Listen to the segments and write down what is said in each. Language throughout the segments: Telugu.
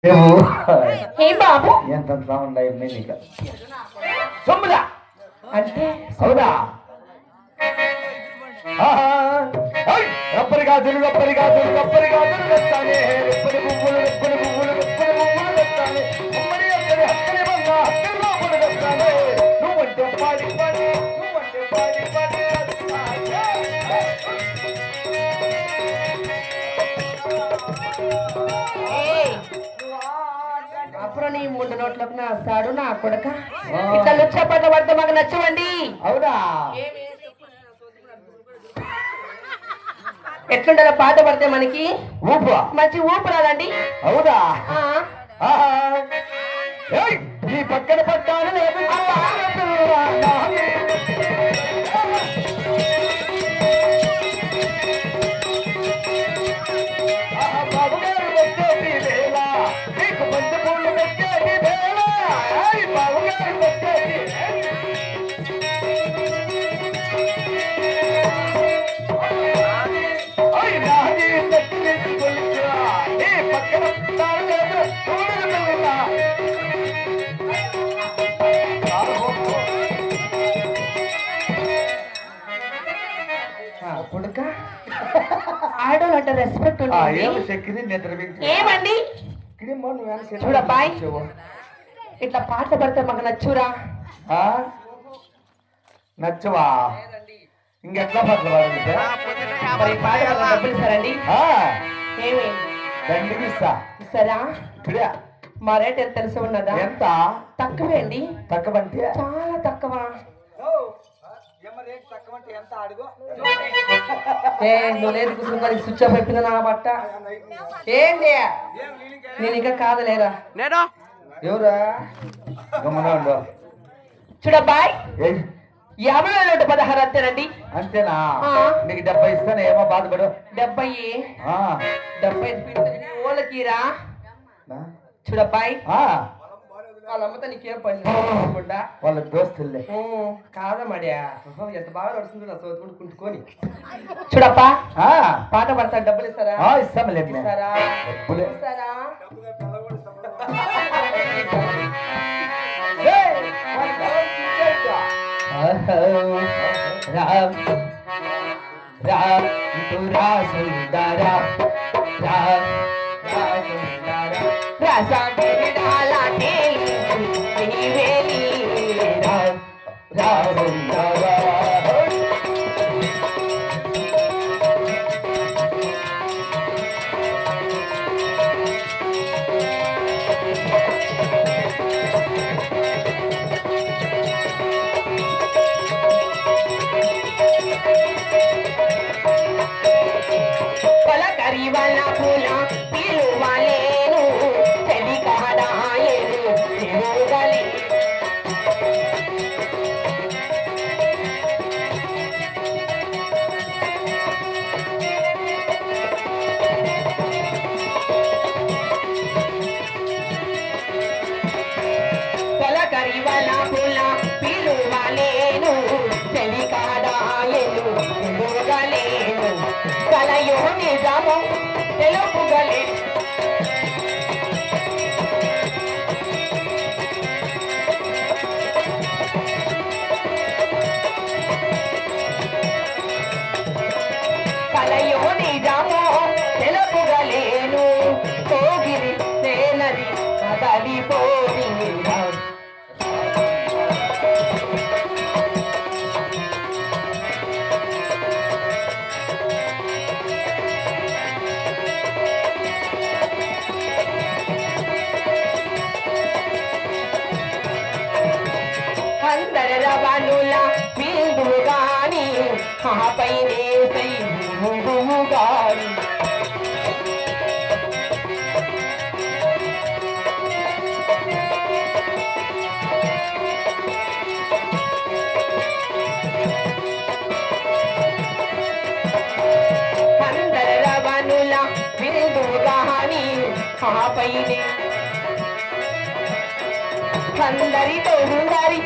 ఏం బాబు ఎంత సౌండ్ అయింది నీకు సొమ్ముదా అంటే అవునా రబ్బరి గాజులు రబ్బరి గాజులు రబ్బరి గాజులు తెస్తానే రెప్పని పువ్వులు రెప్పని పువ్వులు రెప్పని పువ్వులు తెస్తానే అమ్మడి అక్కడి అక్కడి వల్ల అక్కడి లోపల తెస్తానే నువ్వంటే పాడి పాడి నువ్వంటే పాడి పాడి అప్పుడు నీ ముందు నోట్లకు నా సాడు నా కొడక ఇట్లా లుచ్చపట్ల పడితే మాకు నచ్చవండి. అవునా ఎట్లుండాలో పాట పడితే మనకి ఊపు మంచి ఊపు రాదండి. అవునా ఈ పక్కన పట్టాను లేదు బాబుగారు వచ్చేది వేళ నీకు మంచి పూలు వచ్చేది వేళ బాబుగారు వచ్చేది నాది శక్తి కొలిచా ఈ పక్కన పట్టాను లేదు కొడుక ఆడోళ్ళు అంటే రెస్పెక్ట్ ఏమండి చూడబ్బాయ్ ఇట్లా పాటలు పడితే మాకు నచ్చురా. నచ్చవా ఇంకెట్లా పాటలు పాడండి మరి పాట డబ్బులు ఇస్తారండి. ఏమి దండికి ఇస్తా ఇస్తారా? మా రేట్ ఎంత తెలిసి ఉన్నదా? ఎంత తక్కువే అండి. తక్కువ అంటే చాలా తక్కువ. నువ్వు లేదు కూర్చుని స్విచ్ ఆఫ్ అయిపోయింది నా బట్ట. ఏంటి నేను ఇంకా కాదలేరా నేను ఎవరా గమనంలో చూడబ్బాయ్ 50,16 అంతేనండి. అంతేనా? నీకు 70 ఇస్తాను ఏమో బాధపడు. 70 ఓళ్ళకిరా చూడబ్బాయ్ వాళ్ళ అమ్మతో నీకేం పని వాళ్ళ దోస్తులే కాదమ్మడియా ఎంత బాగా నడుస్తుంది నా చదువుకుంటూ కుంటుకొని. చూడప్పా పాట పడతా డబ్బులు ఇస్తారా? ఇస్తాంలే ఇస్తారా? ఇస్తారా? రామ్ రామ్ తురా సుందర రామ్ సుందర రాసా అందరితో ఉండాలి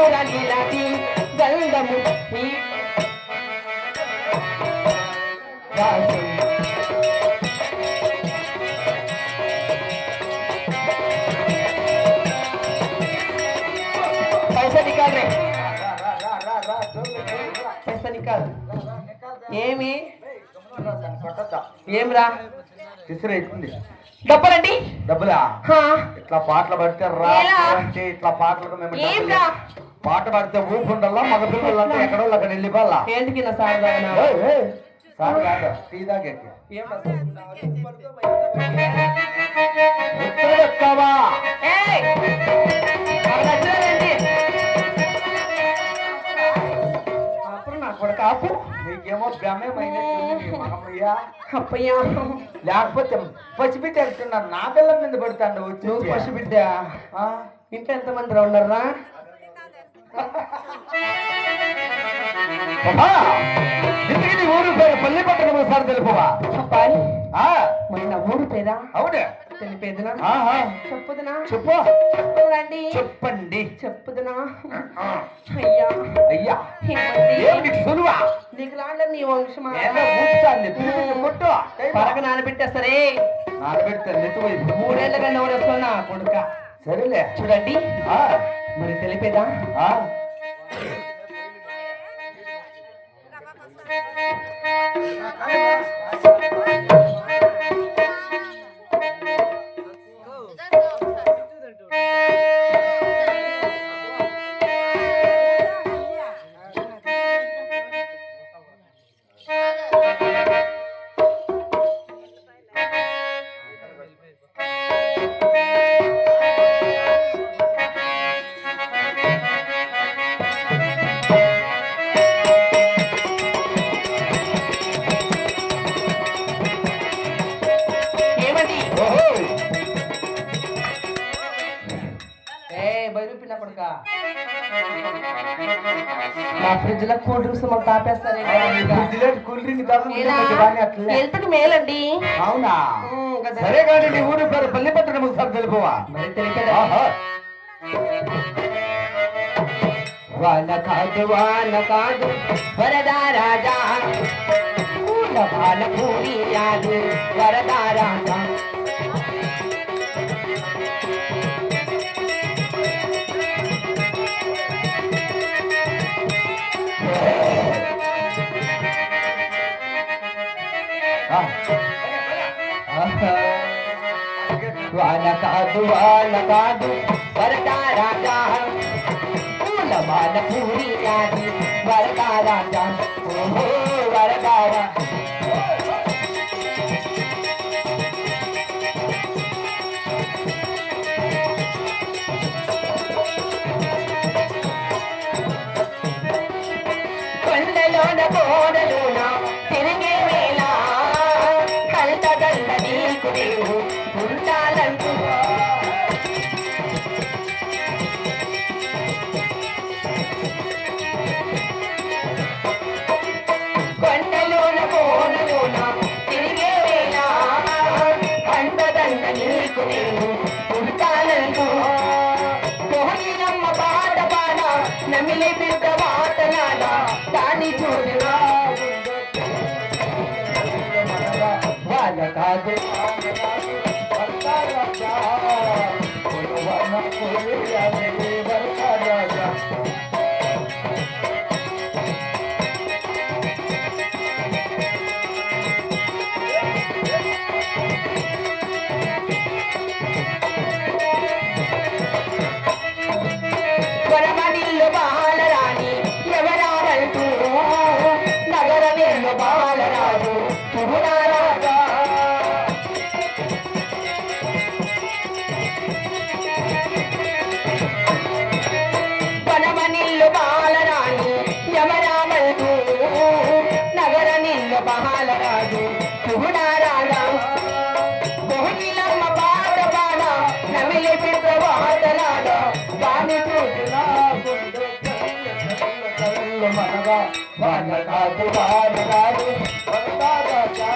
మురళిలది గంధము पैसा निकाल रे पैसा निकाल ఏమి ఏం రా తీసుకురైతుంది డబ్బులండి డబ్బులా హా ఇట్లా పాటలు పడితే రా అంటే ఇట్లా పాటలకు మేము ఏం రా పాట పాడితే ఊపు ఉండాలా మగ పిల్లలంతా ఎక్కడో అక్కడ వెళ్ళిపోవాలా ఏంటికి నా సార్ దానా సార్ కాదు టీ తాగే ఏం వస్తావా ఏయ్ అప్పుడు నా కొడుకు ఆపు నీకేమో భ్రమేమైనయ్యా అప్పయ్యా లేకపోతే పసిబిడ్డ అంటున్నారు నా పిల్లల మీద పడుతాండు వచ్చి నువ్వు పసిబిడ్డ ఆ? ఇంట్లో ఎంతమంది ఉన్నారా ఇంటికి నీ ఊరు పేరు పల్లి పట్టణం ఒకసారి తెలుపువా అబ్బాయి ఆ, మరి నా ఊరు పేరా అవునే తెలిపేదినా ఆహా. చెప్పుదునా చెప్పు చెప్పుదునండి చెప్పండి చెప్పుదునా ఆ, అయ్యా అయ్యా ఏమండి ఏం నీకు సులువా నీకు లాంటి నీ వంశమా ఏదో ఊపుతాంది పిలిపించి కొట్టు పరగ నానబెట్టేస్తారే నానబెడితే నెత్తిపోయింది 3 ఏళ్ళగా నవ్వురేస్తున్నా కొడుక సరేలే చూడండి ఆ, మరి తెలిపేదా ఆ. ఏమండి ఓహో. బయరూపిన కొడుక నా ఫ్రిడ్జ్ లో కూల్ డ్రింక్స్ మనం తాపేస్తారే కూల్ డ్రింక్ తాగుతుంది అట్లే హెల్త్ మేలండి అవునా కదా. సరే కానీ నీ ఊరు పేరు పల్లి పట్టణం ఒకసారి తెలుపువా మరి తెలిపేదా ఆహా. వాన కాదు వరదా రాజా పూల బాల పూరి యాదు వరదా రాజా ఆ. వాన కాదు వరదా రాజా పూల బాల పూరి యాదు వరదా రాజా ఓహో వరదా రాజా కొండలోన కోడలోన తిరిగే వేళ కలతగల్ల నీకు నీవు ఉండాలంటూ కొండలోన కోడలోన తిరిగే వేళ కంటదండ నీకు నీవు ఉండాలంటూ కోహినమ్మ పాట పాడ నమిలి బిడ్డ మాటలాడ దాని చూడరా వాళ్ళ కాదు వరమనిల్లు బాలరాణి ఎవరారంటూ నగరమేళ్ళు బాలరాజు పురునారాజా వనమనిల్లు బాలరాణి యమరామంటూ నగర నిల్లు బాలరాజు పురునారాజా కోహిలమ్మ పాట పాడ నమిలి బిడ్డ వాటలాడ వాణి చూసినా మనగా వాళ్ళ కాదు వాళ్ళ కాదు వరదారాజా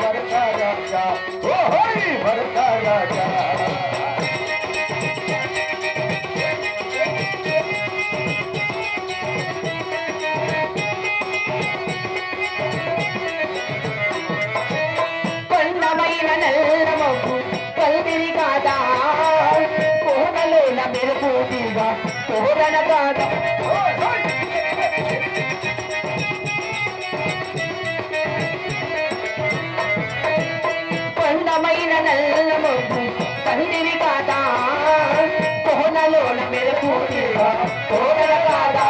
వరదారాజా ఓహోయ్ వరదారాజా కొండమైన నల్ల మబ్బు కల్దిరి కాదా కోనలోన మెరుపుగా తోరణ కాదా కొండమైన నల్ల మబ్బు కల్దిరి కాదా కోనలోన మెరుపుగా తోరణ కాదా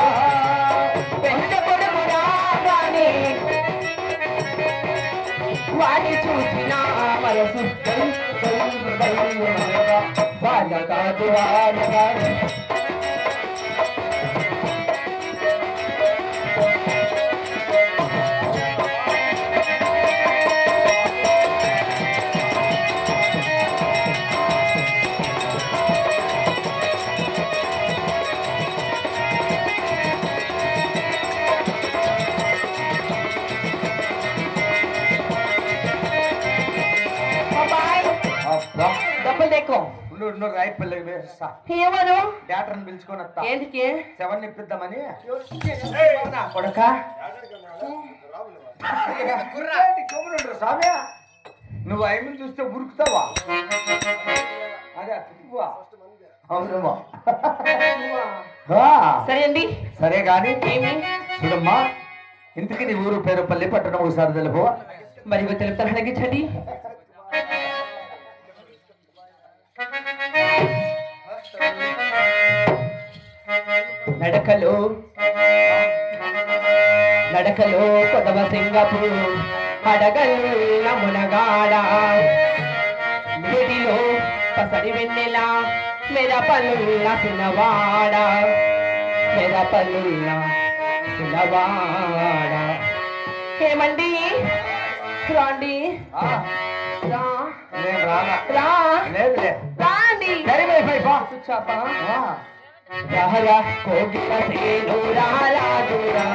పెద్ద పొడుగు రాగానే వాడి చూసిన మనసు బాధకాదు డబ్బులు తెక్కో రాయిపల్లి ఎవరు థియేటర్ని పిలుచుకొని వస్తా ఏంటికి సెవెన్ ఇప్పిద్దామని కొడక స్వామి నువ్వు ఐమని చూస్తే ఉరుకుతావా అదే తిప్పువా అవునమ్మా సరే అండి సరే గాని ఏమి చూడమ్మా ఇంతకీ నీ ఊరు పేరు పల్లి పట్టణం ఒకసారి తెలుపు మరి తెలుపుతారు తగ్గించండి నడకలో నడకలో కొదవ సింగపూర్ అడగల్ల మునగాడ వేడిలో పసడి వెన్నెల మెరపల్లుల సినవాడ మెరపల్లుల సినవాడ ఏమండి రాండి రా నేను రానా రా లేదులే రాండి చాపా రారా కోగిల సేను రారా దూరా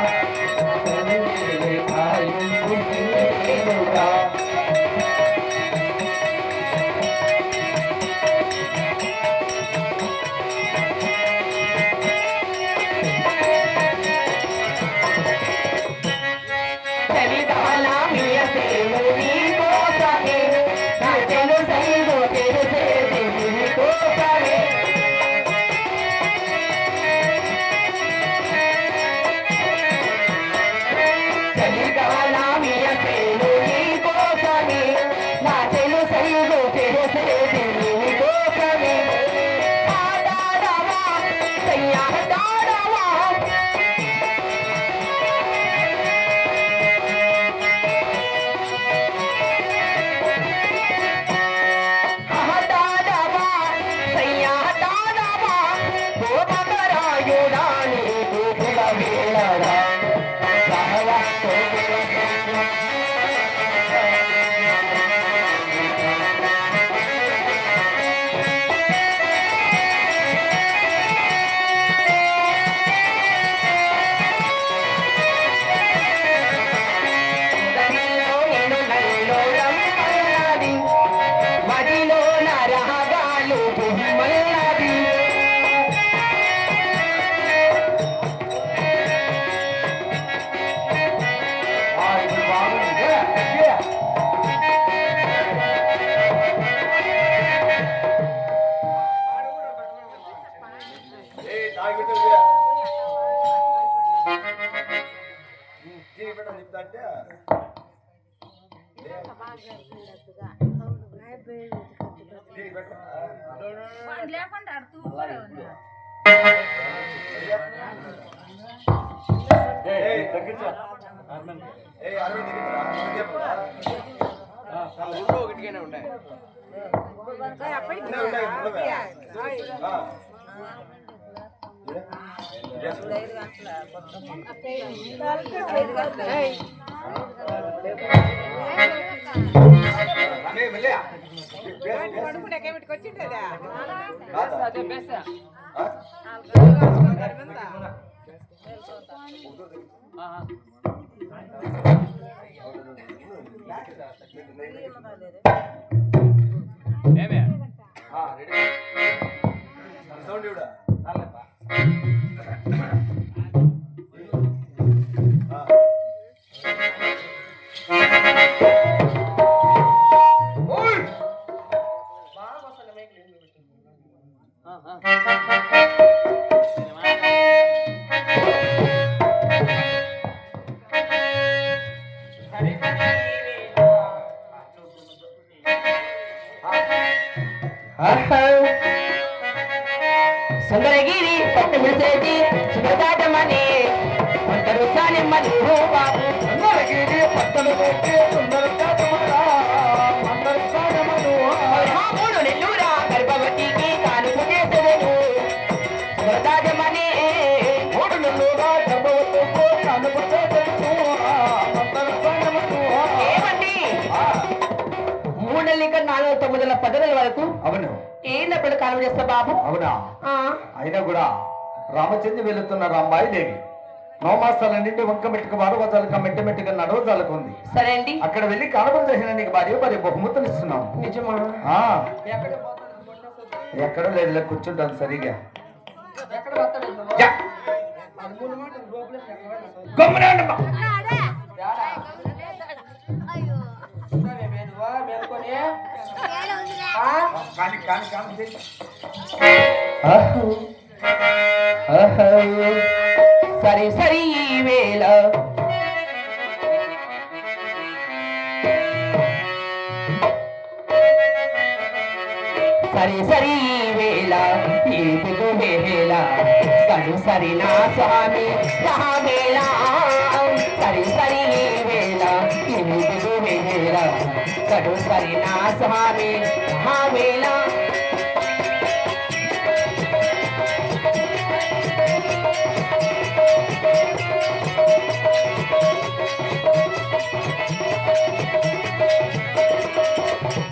సుందరగిరి పట్టు మిడిసేటి సుందరదాటమని ఒంటరు సానిమ్మని బాబు సుందరగిరి పట్టలు పెట్టి సుందరదాటమరా అందరు సాగమను మూడు నెల్లూరా గర్భవతికి కానుక చేసేదను సుందరదాటమని మూడు నెల్లూరా గర్భవతికి కానుక చేసేదను అందరు సాగమను ఏమండి 3 నెలల ఇంకా 4 9 10 నెలల వరకు అవును ఏళ్ళ పిల్లలు కాలం చేస్తా బాబు అవునా ఆ అయినా కూడా రామచంద్ర వెళుతున్న రాంబాయి దేవి నవమాసాలన్నింటి వంక మెట్టుకు వాడవజాలక మెట్టుగా నడవజాలకు ఉంది సరే అండి అక్కడ వెళ్ళి కాలపం చేసిన నీకు భార్య బహుమతులు ఇస్తున్నాం నిజమా ఎక్కడ లేదు కూర్చుంటాను సరిగా ఎక్కడ పోతాడు యా. గమ్మున ఉండమ్మా. కాని కాని కాని చేయి. సరి సరి ఈ వేళ సరి సరి ఈ వేళ ఈదుగు వేళ గడు సరి నా స్వామి వేళ సరి సరి ఈ వేళ ఈదుగు వేళ గడు సరి నా స్వామి వేళ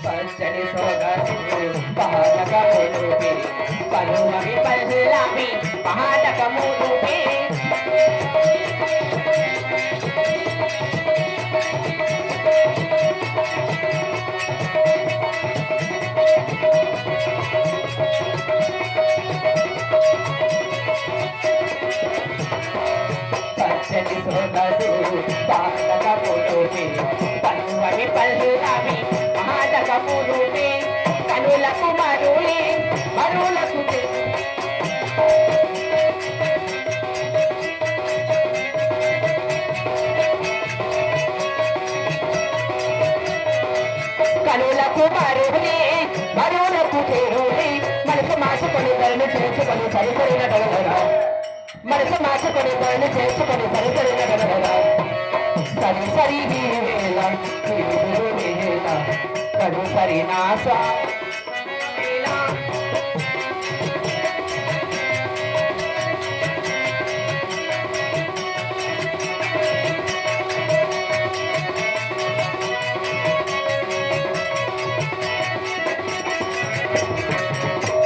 పచ్చని సోగసు పహాటకములుపే పలువవి పల్లావి పహాటకములుపే పచ్చని సోగసు పహాటకములుపే పలువవి పల్లావి పహాటకములుపే కనులకు మరులే మరులకు కనులకు మరులే మరులకు చేరులే మనసు మార్చుకొని ధరని చేర్చుకొని సరిపడిన గడగడ మనసు మార్చుకొని ధరని చేర్చుకొని సరిపడిన గడగడ సరి సరి వేళ వేళ కడు సరి నా స్వామి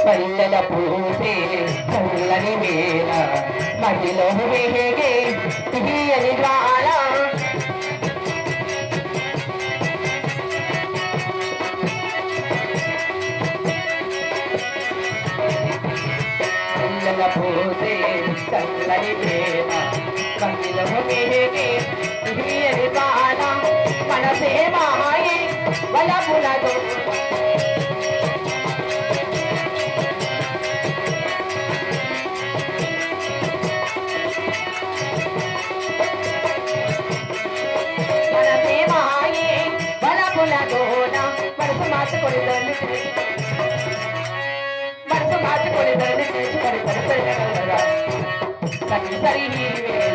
పల్లెల పూసే చల్లని వేళ మహిలో వేగే తీయని జ్వాల పల్లెల పూసే చల్లని వేళ మహిలో వేగే తీయని జ్వాల మనసే మాయే వలపులతో మనసు మార్చుకొని ధరని తెచ్చుకొని సరి సరి వేళ